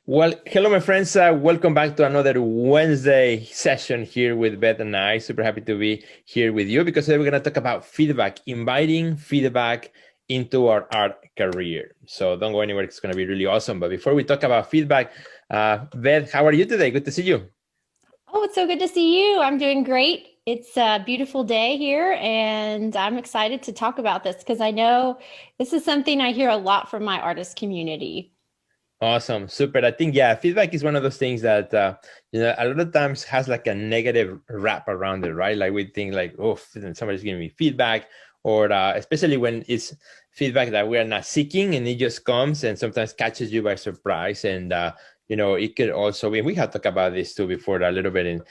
Well, hello, my friends. Welcome back to another Wednesday session here with Beth and I. Super happy to be here with you because today we're going to talk about feedback, inviting feedback into our art career. So don't go anywhere. It's going to be really awesome. But before we talk about feedback, Beth, how are you today? Good to see you. Oh, it's so good to see you. I'm doing great. It's a beautiful day here, and I'm excited to talk about this because I know this is something I hear a lot from my artist community. Awesome. Super. I think, yeah, feedback is one of those things that, a lot of times has like a negative wrap around it, right? Like we think like, oh, somebody's giving me feedback, or especially when it's feedback that we are not seeking and it just comes and sometimes catches you by surprise. And, it could also be, we have talked about this too before a little bit in,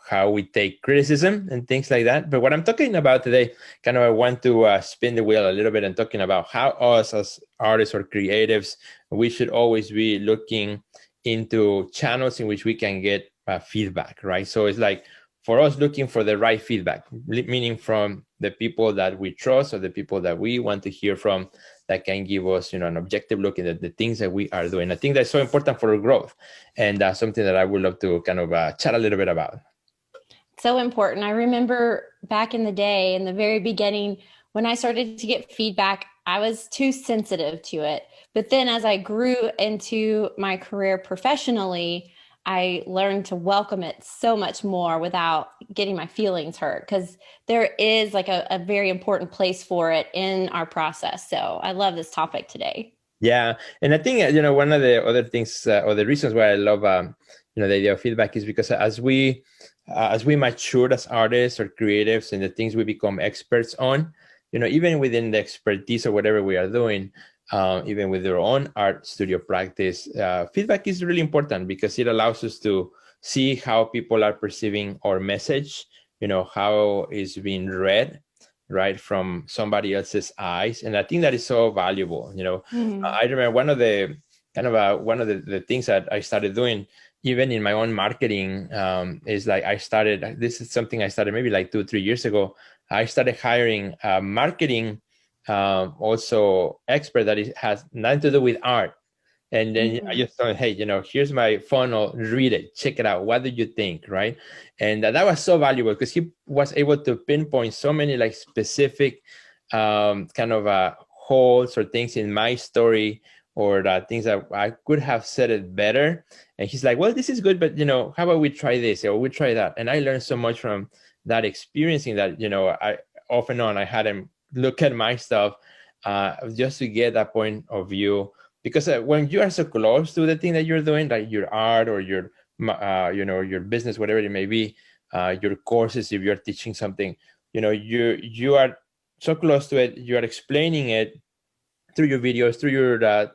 how we take criticism and things like that. But what I'm talking about today, kind of I want to spin the wheel a little bit and talking about how us as artists or creatives, we should always be looking into channels in which we can get feedback, right? So it's like for us looking for the right feedback, meaning from the people that we trust or the people that we want to hear from that can give us, an objective look at the things that we are doing. I think that's so important for our growth and something that I would love to kind of chat a little bit about. So important. I remember back in the day, in the very beginning, when I started to get feedback, I was too sensitive to it. But then as I grew into my career professionally, I learned to welcome it so much more without getting my feelings hurt because there is like a very important place for it in our process. So I love this topic today. Yeah, and I think one of the other things or the reasons why I love the idea of feedback is because as we mature as artists or creatives and the things we become experts on, even within the expertise or whatever we are doing, even with our own art studio practice, feedback is really important because it allows us to see how people are perceiving our message, how it's being read right from somebody else's eyes, and I think that is so valuable. Mhm. I remember one of the one of the things that I started doing even in my own marketing, is like this is something I started maybe like 2 3 years ago. I started hiring a marketing, also expert that has nothing to do with art. And then I Mhm. just thought, hey, here's my funnel, read it, check it out. What do you think, right? And that was so valuable because he was able to pinpoint so many like specific kind of holes or things in my story or things that I could have said it better. And he's like, well, this is good, but how about we try this or we try that? And I learned so much from that experiencing that, I off and on I had him look at my stuff, just to get that point of view because when you are so close to the thing that you're doing, like your art or your business, whatever it may be, your courses, if you're teaching something, you are so close to it, you are explaining it through your videos, through your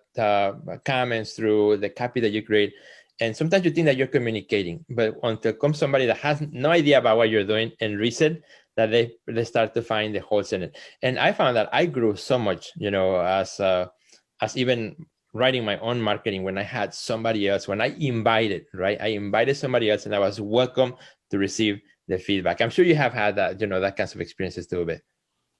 comments, through the copy that you create. And sometimes you think that you're communicating, but until comes somebody that has no idea about what you're doing and reads it, that they start to find the holes in it. And I found that I grew so much, as even writing my own marketing when I had somebody else, when I invited, right? I invited somebody else and I was welcome to receive the feedback. I'm sure you have had that, that kinds of experiences too, a bit.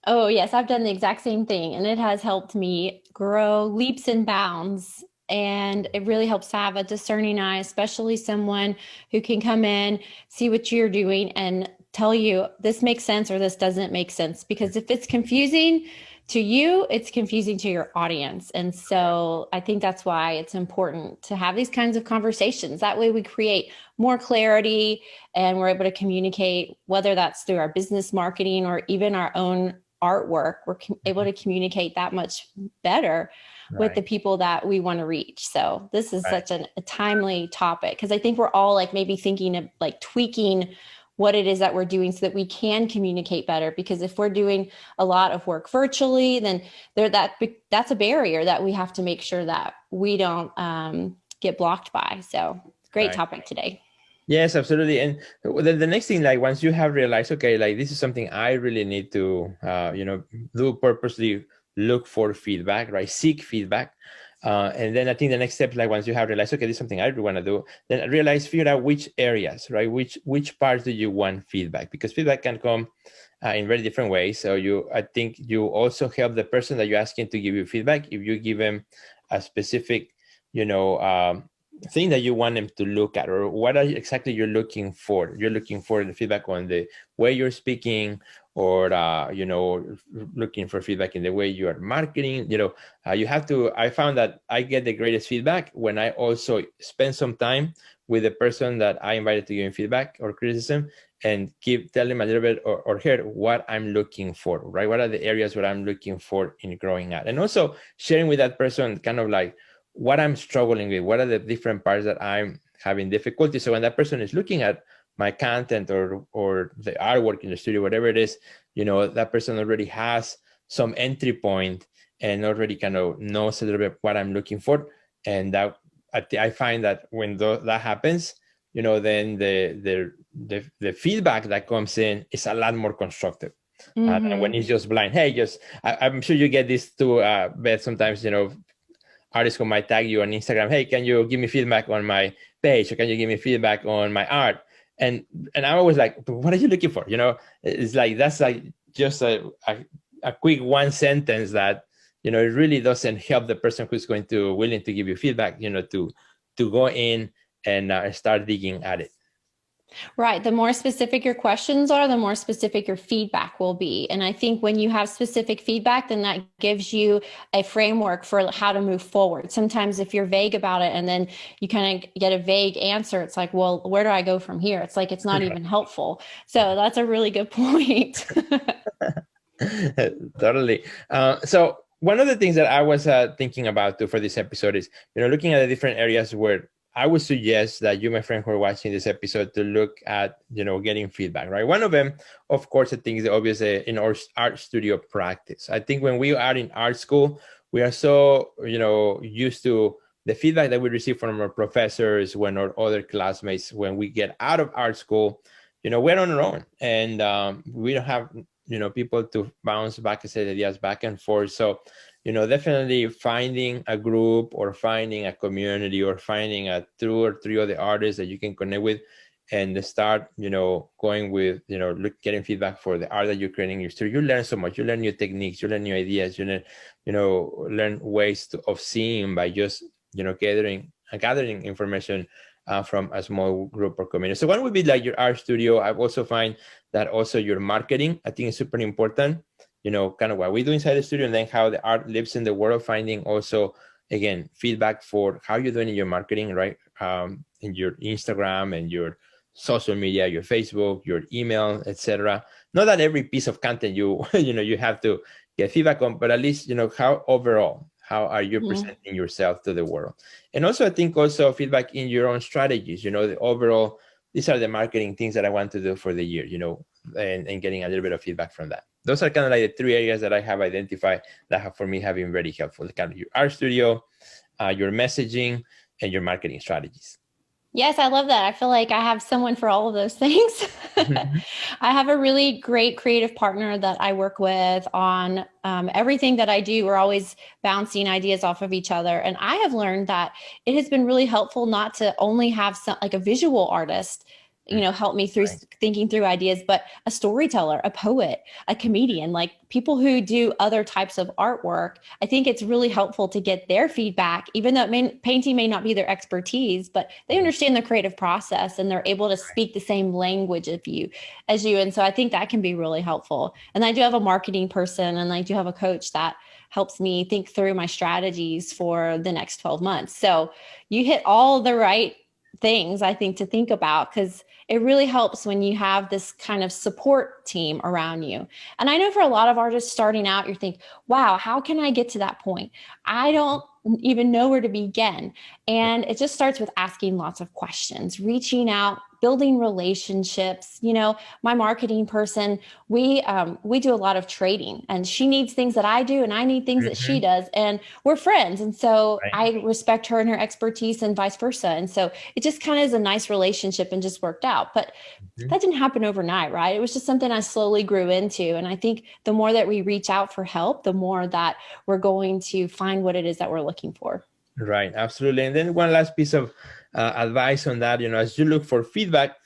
Oh, yes, I've done the exact same thing, and it has helped me grow leaps and bounds. And it really helps to have a discerning eye, especially someone who can come in, see what you're doing, and tell you this makes sense or this doesn't make sense. Because if it's confusing to you, it's confusing to your audience. And so I think that's why it's important to have these kinds of conversations. That way we create more clarity and we're able to communicate, whether that's through our business marketing or even our own artwork, we're able to communicate that much better with the Right. people that we want to reach. So this is Right. such a timely topic because I think we're all like maybe thinking of like tweaking what it is that we're doing so that we can communicate better. Because if we're doing a lot of work virtually, then that's a barrier that we have to make sure that we don't get blocked by. So great Right. topic today. Yes, absolutely. And the next thing, like once you have realized, okay, like this is something I really need to, do purposely look for feedback, right? Seek feedback. And then I think the next step, like once you have realized, okay, this is something I really want to do, then realize, figure out which areas, right? Which parts do you want feedback? Because feedback can come in very different ways. So I think you also help the person that you're asking to give you feedback if you give them a specific thing that you want them to look at, or what are exactly you're looking for. You're looking for the feedback on the way you're speaking, or looking for feedback in the way you are marketing. You have to. I found that I get the greatest feedback when I also spend some time with the person that I invited to give me feedback or criticism, and tell them a little bit, or hear what I'm looking for, right? What are the areas where I'm looking for in growing at, and also sharing with that person kind of like what I'm struggling with, what are the different parts that I'm having difficulty. So when that person is looking at my content or the artwork in the studio, whatever it is, that person already has some entry point and already kind of knows a little bit what I'm looking for. And that I find that when that happens, then the feedback that comes in is a lot more constructive. And when it's just blind, hey, I'm sure you get this too, Beth, sometimes, artists who might tag you on Instagram, hey, can you give me feedback on my page, or can you give me feedback on my art? And I'm always like, what are you looking for? It's like, that's like just a quick one sentence that, it really doesn't help the person who's willing to give you feedback, to go in and start digging at it. Right. The more specific your questions are, the more specific your feedback will be. And I think when you have specific feedback, then that gives you a framework for how to move forward. Sometimes if you're vague about it and then you kind of get a vague answer, it's like, well, where do I go from here? It's like, it's not even helpful. So that's a really good point. Totally. So one of the things that I was thinking about too for this episode is, looking at the different areas where I would suggest that you, my friend, who are watching this episode, to look at, getting feedback, right? One of them, of course, I think is obvious in our art studio practice. I think when we are in art school, we are so, used to the feedback that we receive from our professors, when our other classmates, when we get out of art school, we're on our own, and we don't have, people to bounce back and say ideas back and forth. So, definitely finding a group, or finding a community, or finding two or three other artists that you can connect with, and start, going with, getting feedback for the art that you're creating in your studio. You learn so much. You learn new techniques. You learn new ideas. You learn ways of seeing by just, gathering information from a small group or community. So one would be like your art studio. I also find that also your marketing, I think, is super important. Kind of what we do inside the studio, and then how the art lives in the world. Finding also, again, feedback for how you're doing in your marketing, right? In your Instagram and your social media, your Facebook, your email, etc. Not that every piece of content you you have to get feedback on, but at least how overall, how are you presenting yourself to the world? And also, I think also feedback in your own strategies. The overall, these are the marketing things that I want to do for the year. And getting a little bit of feedback from that. Those are kind of like the three areas that I have identified that have, for me, have been very helpful. Kind of your art studio, your messaging, and your marketing strategies. Yes, I love that. I feel like I have someone for all of those things. I have a really great creative partner that I work with on everything that I do. We're always bouncing ideas off of each other. And I have learned that it has been really helpful not to only have like a visual artist, help me through thinking through ideas, but a storyteller, a poet, a comedian, like people who do other types of artwork. I think it's really helpful to get their feedback, even though painting may not be their expertise, but they understand the creative process and they're able to speak the same language as you. And so I think that can be really helpful. And I do have a marketing person, and I do have a coach that helps me think through my strategies for the next 12 months. So you hit all the right things, I think, to think about, because it really helps when you have this kind of support team around you. And I know for a lot of artists starting out, you think, wow, how can I get to that point? I don't even know where to begin. And it just starts with asking lots of questions, reaching out, building relationships. My marketing person, we do a lot of trading, and she needs things that I do and I need things that she does, and we're friends. And so I respect her and her expertise, and vice versa. And so it just kind of is a nice relationship and just worked out. But that didn't happen overnight, right? It was just something I slowly grew into. And I think the more that we reach out for help, the more that we're going to find what it is that we're looking for. Right, absolutely. And then one last piece of advice on that, as you look for feedback,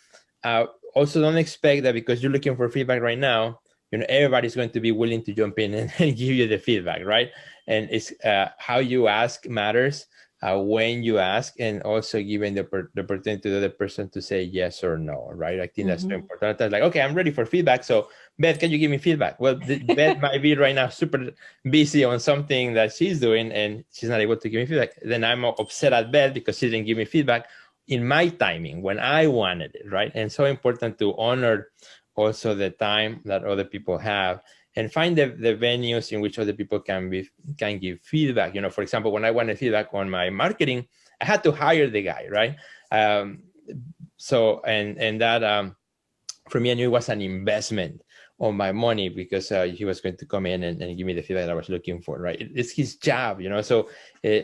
also don't expect that because you're looking for feedback right now, everybody's going to be willing to jump in and give you the feedback, right? And it's how you ask matters. when you ask, and also giving the opportunity to the other person to say yes or no, right? I think that's so important. That's like, okay, I'm ready for feedback. So Beth, can you give me feedback? Well, Beth might be right now super busy on something that she's doing and she's not able to give me feedback. Then I'm upset at Beth because she didn't give me feedback in my timing when I wanted it, right? And so important to honor also the time that other people have, and find the venues in which other people can give feedback. For example, when I wanted feedback on my marketing, I had to hire the guy, right? So that for me, I knew it was an investment on my money because he was going to come in and give me the feedback that I was looking for, right? It's his job, so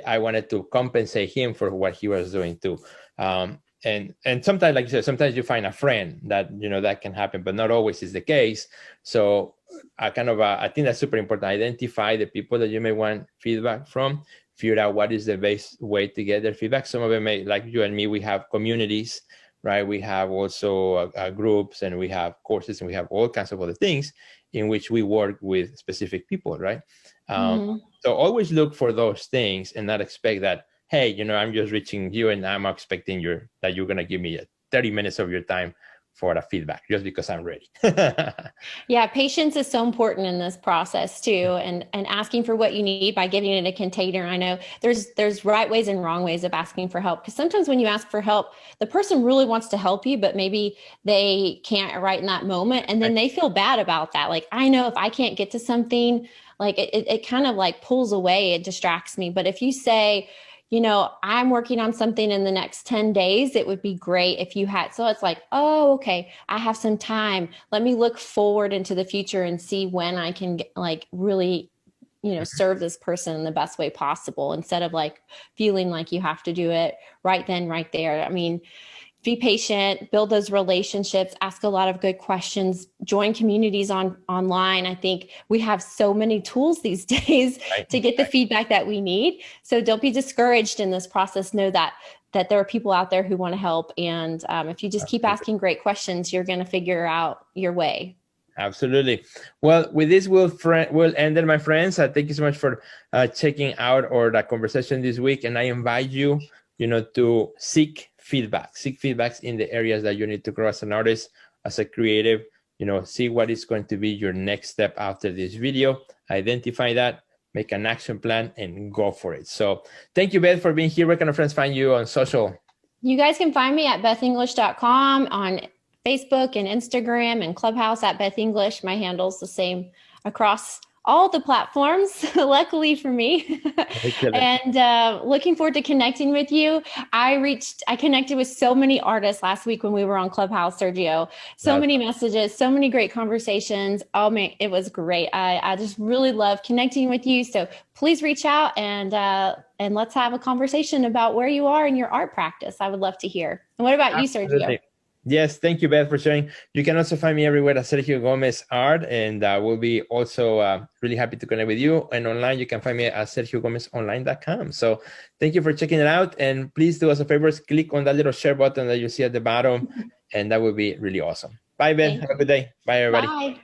I wanted to compensate him for what he was doing too. And sometimes, like you said, sometimes you find a friend that, that can happen, but not always is the case. So I think that's super important. Identify the people that you may want feedback from, figure out what is the best way to get their feedback. Some of them may, like you and me, we have communities, right? We have also groups, and we have courses, and we have all kinds of other things in which we work with specific people, right? So always look for those things and not expect that, hey, I'm just reaching you and I'm expecting that you're going to give me 30 minutes of your time for a feedback just because I'm ready. Yeah, patience is so important in this process too, and asking for what you need by giving it a container. I know there's right ways and wrong ways of asking for help, because sometimes when you ask for help, the person really wants to help you, but maybe they can't right in that moment, and then they feel bad about that. Like, I know if I can't get to something, like it kind of like pulls away, it distracts me. But if you say, I'm working on something in the next 10 days, it would be great if you had. So it's like, oh, okay, I have some time. Let me look forward into the future and see when I can get, like, really, serve this person in the best way possible, instead of like feeling like you have to do it right then, right there. I mean, be patient, build those relationships, ask a lot of good questions, join communities online. I think we have so many tools these days to get the feedback that we need. So don't be discouraged in this process. Know that there are people out there who want to help. And if you just keep asking great questions, you're going to figure out your way. Absolutely. Well, with this, we'll end it, my friends. Thank you so much for checking out the conversation this week. And I invite you, to seek feedbacks in the areas that you need to grow as an artist, as a creative. See what is going to be your next step after this video. Identify that, make an action plan, and go for it. So thank you, Beth, for being here. Where can our friends find you on social? You guys can find me at bethenglish.com, on Facebook and Instagram, and Clubhouse at Beth English. My handle's the same across all the platforms, luckily for me. And looking forward to connecting with you. I connected with so many artists last week when we were on Clubhouse, Sergio. So many messages, so many great conversations. Oh man, it was great. I just really love connecting with you. So please reach out and let's have a conversation about where you are in your art practice. I would love to hear. And what about you, Sergio? Yes, thank you, Beth, for sharing. You can also find me everywhere at Sergio Gomez Art, and we'll be also really happy to connect with you. And online, you can find me at sergiogomezonline.com. So thank you for checking it out, and please do us a favor, click on that little share button that you see at the bottom, and that would be really awesome. Bye, Beth. Have a good day. Bye, everybody. Bye.